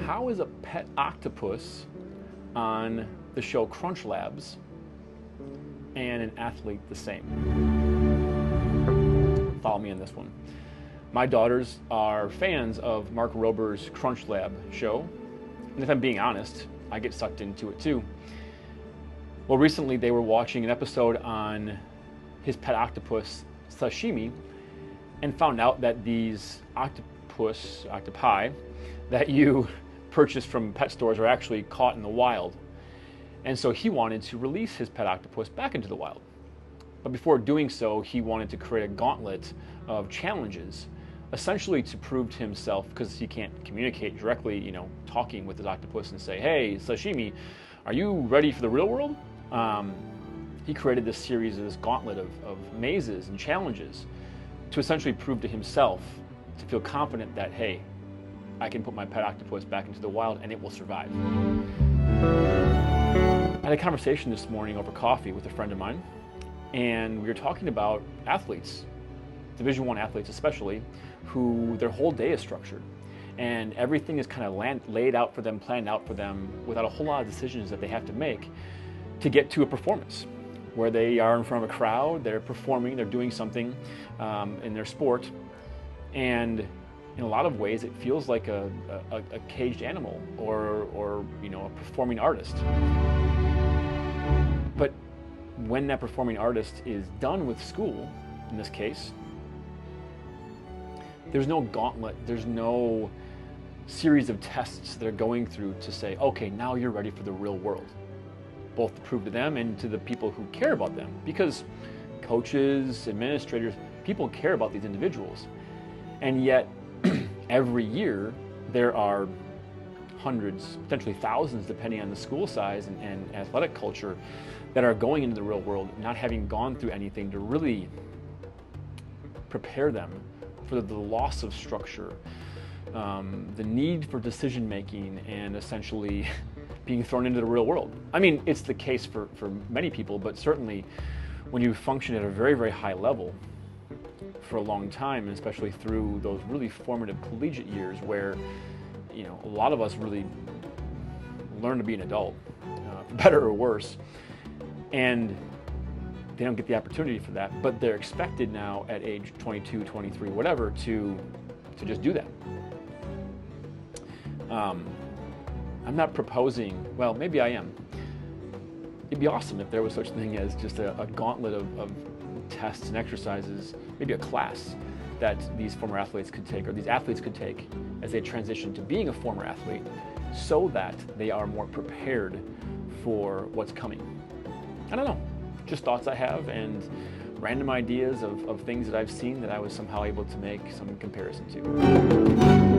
how is a pet octopus on the show Crunch Labs and an athlete the same? Follow me on this one. My daughters are fans of Mark Rober's Crunch Lab show, and if I'm being honest, I get sucked into it too. Well, recently they were watching an episode on his pet octopus sashimi and found out that these octopi that you purchase from pet stores are actually caught in the wild. And so he wanted to release his pet octopus back into the wild. But before doing so, he wanted to create a gauntlet of challenges, essentially to prove to himself, because he can't communicate directly, talking with his octopus and say, hey, sashimi, are you ready for the real world? He created this series of this gauntlet of mazes and challenges to essentially prove to himself, to feel confident that, hey, I can put my pet octopus back into the wild and it will survive. I had a conversation this morning over coffee with a friend of mine, and we were talking about athletes, Division I athletes especially, who their whole day is structured. And everything is kind of laid out for them, planned out for them, without a whole lot of decisions that they have to make to get to a performance where they are in front of a crowd, they're performing, they're doing something in their sport. And in a lot of ways, it feels like a caged animal or a performing artist. But when that performing artist is done with school, in this case, there's no gauntlet, there's no series of tests they're going through to say, okay, now you're ready for the real world, both to prove to them and to the people who care about them, because coaches, administrators, people care about these individuals. And yet, every year, there are hundreds, potentially thousands, depending on the school size and athletic culture, that are going into the real world, not having gone through anything to really prepare them for the loss of structure, the need for decision making, and essentially being thrown into the real world. I mean, it's the case for many people, but certainly when you function at a very, very high level for a long time, and especially through those really formative collegiate years where, a lot of us really learn to be an adult, for better or worse, and they don't get the opportunity for that, but they're expected now at age 22, 23, whatever, to just do that. I'm not proposing, well, maybe I am. It'd be awesome if there was such a thing as just a gauntlet of tests and exercises, maybe a class that these former athletes could take, or these athletes could take as they transition to being a former athlete, so that they are more prepared for what's coming. I don't know, just thoughts I have and random ideas of things that I've seen that I was somehow able to make some comparison to.